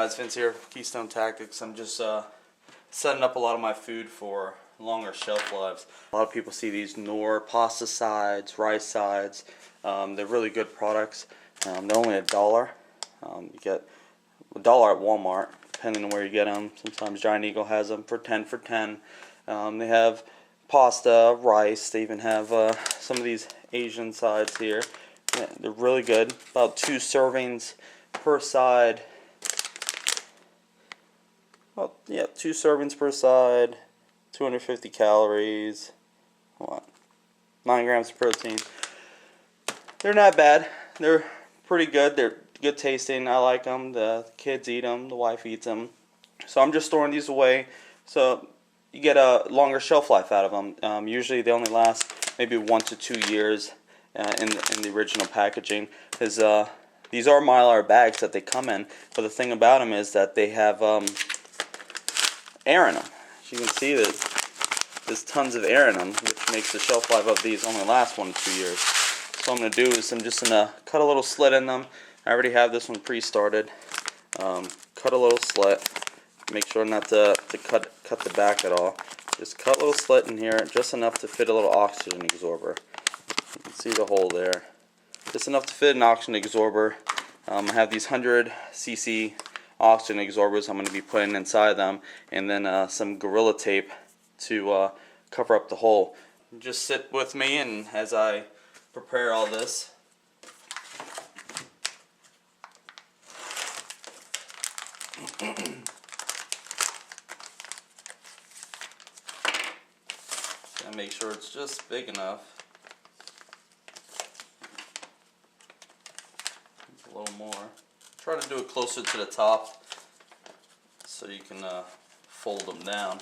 guys, Vince here, Keystone Tactics. I'm just setting up a lot of my food for longer shelf lives. A lot of people see these Knorr pasta sides, rice sides. They're really good products. They're only $1. You get $1 at Walmart, depending on where you get them. Sometimes Giant Eagle has them for 10 for 10. They have pasta, rice. They even have some of these Asian sides here. Yeah, they're really good. About 2 servings per side. Well, yeah, 2 servings per side, 250 calories, 9 grams of protein. They're not bad. They're pretty good. They're good tasting. I like them. The kids eat them. The wife eats them. So I'm just storing these away so you get a longer shelf life out of them. Usually they only last maybe 1 to 2 years in the original packaging. These are Mylar bags that they come in, but the thing about them is that they have air in them. As you can see, there's tons of air in them, which makes the shelf life of these only last 1 to 2 years. So what I'm going to do is I'm just going to cut a little slit in them. I already have this one pre-started. Cut a little slit. Make sure not to cut the back at all. Just cut a little slit in here, just enough to fit a little oxygen absorber. You can see the hole there. Just enough to fit an oxygen absorber. I have these 100 cc oxygen absorbers I'm going to be putting inside them, and then some Gorilla Tape to cover up the hole. Just sit with me and as I prepare all this. And make sure it's just big enough. A little more. Try to do it closer to the top so you can fold them down.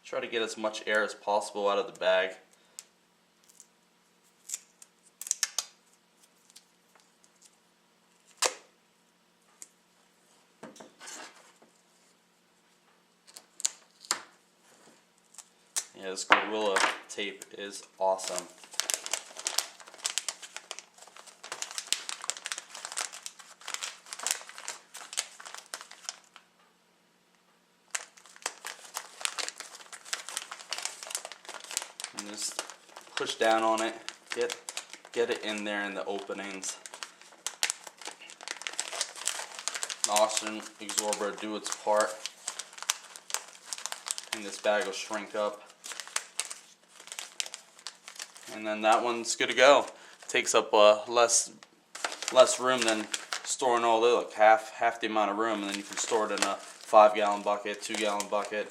Try to get as much air as possible out of the bag. Yeah, this Gorilla Tape is awesome. And just push down on it, get it in there in the openings. The oxygen absorber do its part, and this bag will shrink up. And then that one's good to go. Takes up less room than storing all this, like half the amount of room, and then you can store it in a 5-gallon bucket, 2-gallon bucket,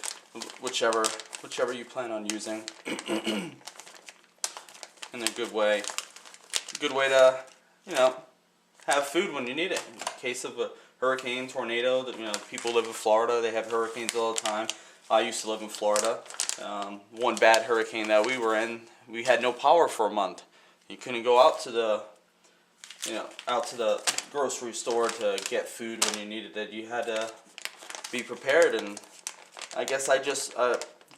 whichever you plan on using. And a good way to have food when you need it. In case of a hurricane, tornado, people live in Florida, they have hurricanes all the time. I used to live in Florida. One bad hurricane that we were in, we had no power for a month. You couldn't go out to the grocery store to get food when you needed it. You had to be prepared, and I guess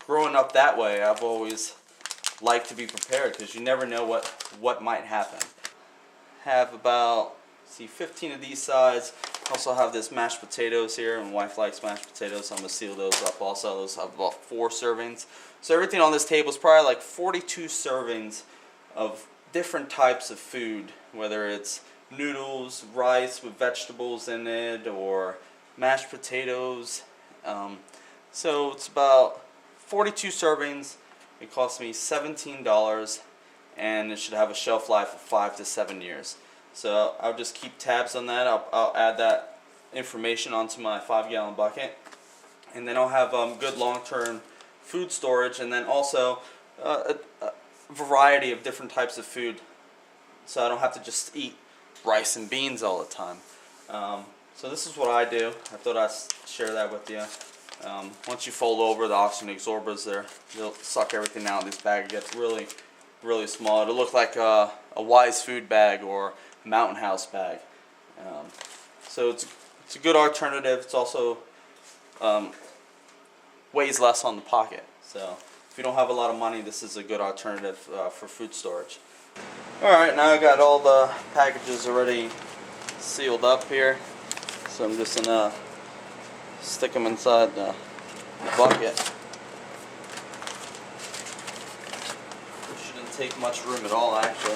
growing up that way, I've always liked to be prepared because you never know what might happen. Have about 15 of these sides. Also have this mashed potatoes here, and my wife likes mashed potatoes, so I'm going to seal those up also. Those have about 4 servings. So everything on this table is probably like 42 servings of different types of food, whether it's noodles, rice with vegetables in it, or mashed potatoes. So it's about 42 servings. It cost me $17, and it should have a shelf life of 5 to 7 years. So I'll just keep tabs on that. I'll add that information onto my 5-gallon bucket, and then I'll have good long-term food storage, and then also a variety of different types of food, so I don't have to just eat rice and beans all the time. So this is what I do. I thought I'd share that with you. Once you fold over, the oxygen absorbers they'll suck everything out. This bag gets really, really small. It'll look like a Wise Food bag or Mountain House bag. So it's a good alternative. It's also weighs less on the pocket. So if you don't have a lot of money, this is a good alternative for food storage. Alright, now I got all the packages already sealed up here, so I'm just gonna stick them inside the bucket. Shouldn't take much room at all, actually.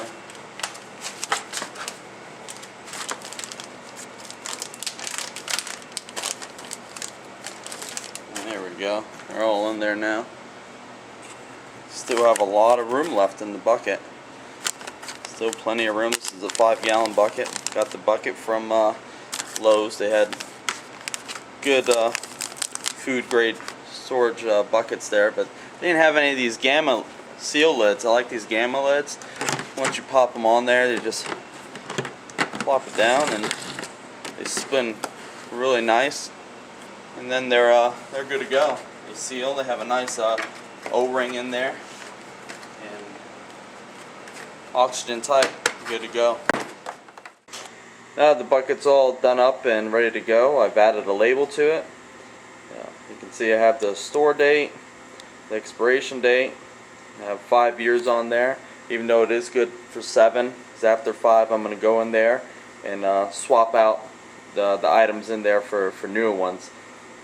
And there we go, they're all in there now. Still have a lot of room left in the bucket. Still plenty of room. This is a 5-gallon bucket. Got the bucket from Lowe's. They had good food grade storage buckets there, but they didn't have any of these gamma seal lids. I like these gamma lids. Once you pop them on there, they just plop it down and they spin really nice, and then they're good to go. They seal. They have a nice O-ring in there and oxygen tight, good to go. Now the bucket's all done up and ready to go. I've added a label to it. You can see I have the store date, the expiration date. I have 5 years on there, even though it is good for 7, because after 5 I'm going to go in there and swap out the items in there for newer ones.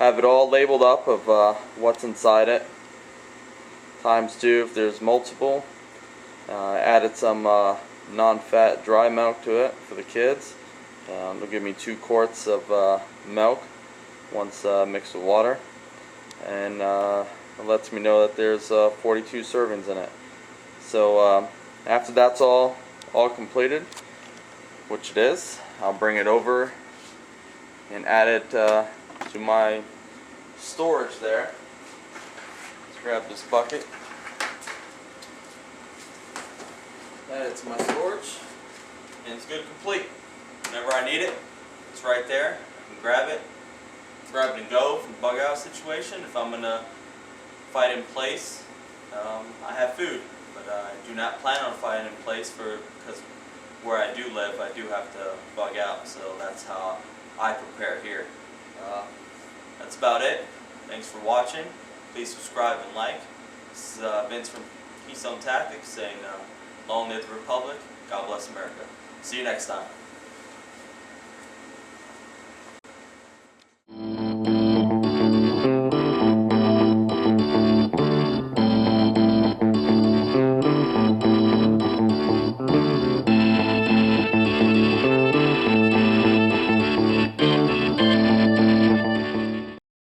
I have it all labeled up of what's inside it, ×2 if there's multiple. Added some non-fat dry milk to it for the kids. They'll give me 2 quarts of milk once mixed with water, and it lets me know that there's 42 servings in it. So after that's all completed, which it is, I'll bring it over and add it to my storage there. Let's grab this bucket. Add it to my storage, and it's good and complete. Whenever I need it, it's right there. I can grab it and go from the bug out situation. If I'm going to fight in place, I have food, but I do not plan on fighting in place because where I do live, I do have to bug out, so that's how I prepare here. That's about it. Thanks for watching. Please subscribe and like. This is Vince from Keystone Tactics saying, long live the Republic, God bless America. See you next time.